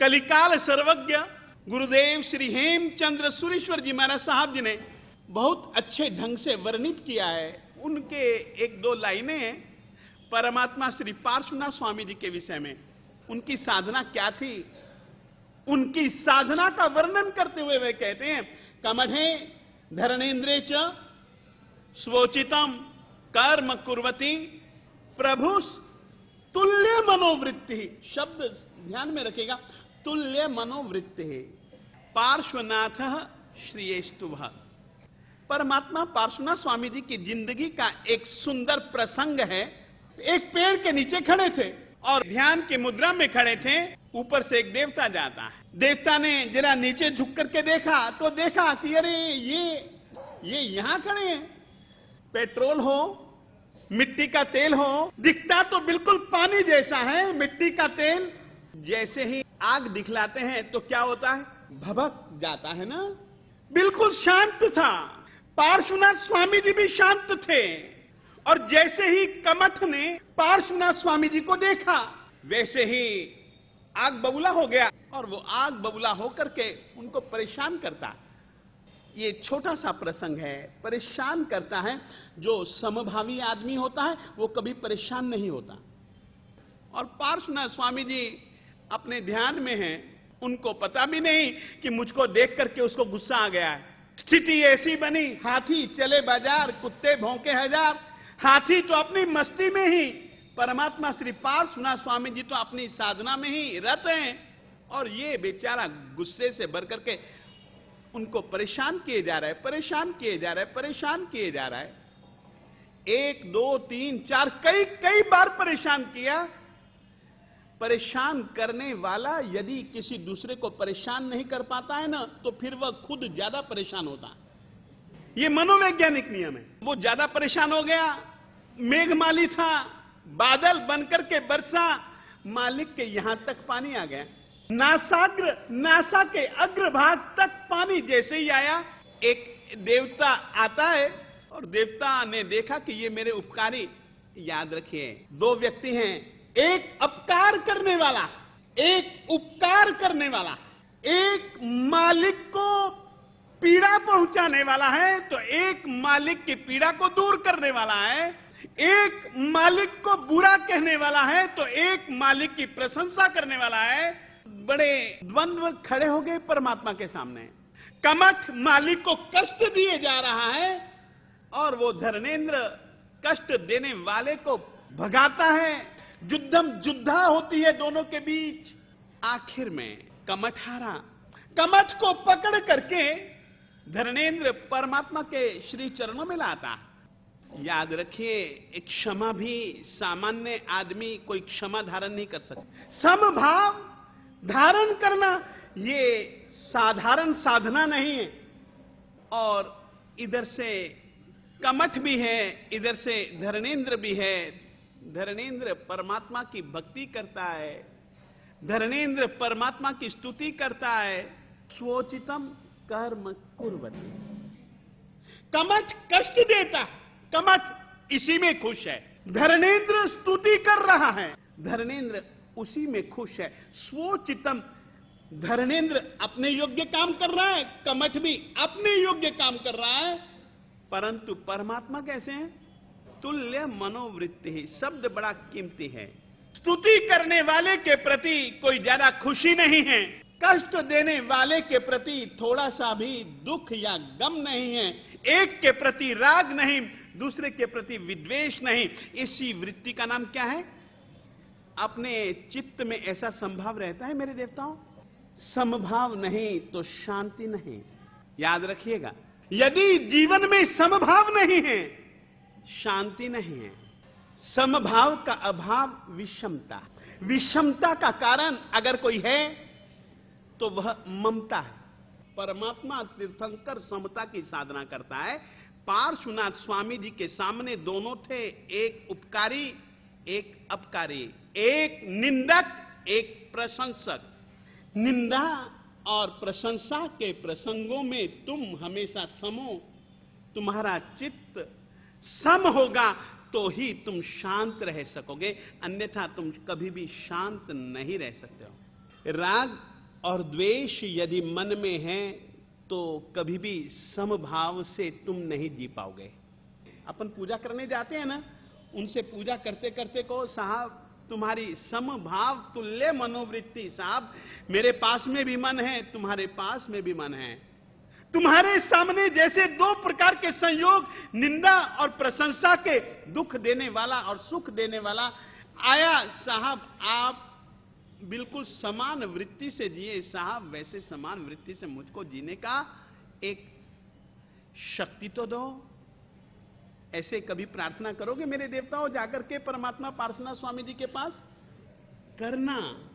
कलिकाल सर्वज्ञ गुरुदेव श्री हेमचंद्र सुरेश्वर जी महाराज साहब जी ने बहुत अच्छे ढंग से वर्णित किया है। उनके एक दो लाइनें हैं परमात्मा श्री पार्श्वनाथ स्वामी जी के विषय में। उनकी साधना क्या थी, उनकी साधना का वर्णन करते हुए वे कहते हैं, कमठे धरणेन्द्रे च स्वोचितम कर्म कुर्वती प्रभु तुल्य मनोवृत्ति। शब्द ध्यान में रखेगा, तुल्य मनोवृत्ति। पार्श्वनाथ श्रीयेस्तुभ। परमात्मा पार्श्वनाथ स्वामी जी की जिंदगी का एक सुंदर प्रसंग है। एक पेड़ के नीचे खड़े थे और ध्यान की मुद्रा में खड़े थे। ऊपर से एक देवता जाता है। देवता ने जरा नीचे झुक करके देखा तो देखा कि अरे ये यहां खड़े हैं। पेट्रोल हो, मिट्टी का तेल हो, दिखता तो बिल्कुल पानी जैसा है। मिट्टी का तेल जैसे ही आग दिखलाते हैं तो क्या होता है, भभक जाता है ना। बिल्कुल शांत था। पार्श्वनाथ स्वामी जी भी शांत थे। और जैसे ही कमठ ने पार्श्वनाथ स्वामी जी को देखा वैसे ही आग बबूला हो गया और वो आग बबूला होकर के उनको परेशान करता। ये छोटा सा प्रसंग है, परेशान करता है। जो समभावी आदमी होता है वो कभी परेशान नहीं होता। और पार्श्वनाथ स्वामी जी अपने ध्यान में हैं। उनको पता भी नहीं कि मुझको देख करके उसको गुस्सा आ गया है। स्थिति ऐसी बनी, हाथी चले बाजार, कुत्ते भौंके हजार। हाथी तो अपनी मस्ती में ही, परमात्मा श्री पार्श्वनाथ स्वामी जी तो अपनी साधना में ही रत हैं। और ये बेचारा गुस्से से भर करके उनको परेशान किए जा रहा है, परेशान किए जा रहा है, परेशान किए जा रहा है। 1 2 3 4 कई बार परेशान किया। परेशान करने वाला यदि किसी दूसरे को परेशान नहीं कर पाता है ना, तो फिर वह खुद ज्यादा परेशान होता है। यह मनोवैज्ञानिक नियम है। वो ज्यादा परेशान हो गया। मेघमाली था, बादल बनकर के बरसा, मालिक के यहां तक पानी आ गया। नासा के अग्रभाग तक पानी जैसे ही आया, एक देवता आता है और देवता ने देखा कि ये मेरे उपकारी। याद रखिए, 2 व्यक्ति हैं, एक अपकार करने वाला, एक उपकार करने वाला। एक मालिक को पीड़ा पहुंचाने वाला है तो एक मालिक की पीड़ा को दूर करने वाला है। एक मालिक को बुरा कहने वाला है तो एक मालिक की प्रशंसा करने वाला है। बड़े द्वंद्व खड़े हो गए परमात्मा के सामने। कमठ मालिक को कष्ट दिए जा रहा है और वो धरणेन्द्र कष्ट देने वाले को भगाता है। युद्धा होती है दोनों के बीच। आखिर में कमठ हारा। कमठ को पकड़ करके धरणेन्द्र परमात्मा के श्री चरणों में लाता। याद रखिए, एक क्षमा भी सामान्य आदमी कोई क्षमा धारण नहीं कर सकता। समभाव धारण करना ये साधारण साधना नहीं है। और इधर से कमठ भी है, इधर से धरणेन्द्र भी है। धरणेन्द्र परमात्मा की भक्ति करता है, धरणेन्द्र परमात्मा की स्तुति करता है। स्वोचितम कर्म कुर्वती। कमठ कष्ट देता, कमठ इसी में खुश है। धरणेन्द्र स्तुति कर रहा है, धरणेन्द्र उसी में खुश है। स्वोचितम, धरणेन्द्र अपने योग्य काम कर रहा है, कमठ भी अपने योग्य काम कर रहा है। परंतु परमात्मा कैसे हैं? तुल्य मनोवृत्ति। शब्द बड़ा कीमती है। स्तुति करने वाले के प्रति कोई ज्यादा खुशी नहीं है, कष्ट देने वाले के प्रति थोड़ा सा भी दुख या गम नहीं है। एक के प्रति राग नहीं, दूसरे के प्रति विद्वेष नहीं। इसी वृत्ति का नाम क्या है? अपने चित्त में ऐसा संभाव रहता है मेरे देवताओं। समभाव नहीं तो शांति नहीं। याद रखिएगा, यदि जीवन में समभाव नहीं है, शांति नहीं है। समभाव का अभाव विषमता। विषमता का कारण अगर कोई है तो वह ममता है। परमात्मा तीर्थंकर समता की साधना करता है। पार्श्वनाथ स्वामी जी के सामने दोनों थे, एक उपकारी एक अपकारी, एक निंदक एक प्रशंसक। निंदा और प्रशंसा के प्रसंगों में तुम हमेशा समो। तुम्हारा चित्त सम होगा तो ही तुम शांत रह सकोगे, अन्यथा तुम कभी भी शांत नहीं रह सकते हो। राग और द्वेष यदि मन में है तो कभी भी समभाव से तुम नहीं जी पाओगे। अपन पूजा करने जाते हैं ना, उनसे पूजा करते करते को साहब तुम्हारी समभाव तुल्य मनोवृत्ति, साहब मेरे पास में भी मन है, तुम्हारे पास में भी मन है। तुम्हारे सामने जैसे दो प्रकार के संयोग, निंदा और प्रशंसा के, दुख देने वाला और सुख देने वाला आया, साहब आप बिल्कुल समान वृत्ति से जिए साहब, वैसे समान वृत्ति से मुझको जीने का एक शक्ति तो दो। ऐसे कभी प्रार्थना करोगे मेरे देवताओं जाकर के परमात्मा पार्श्वनाथ स्वामी जी के पास? करना।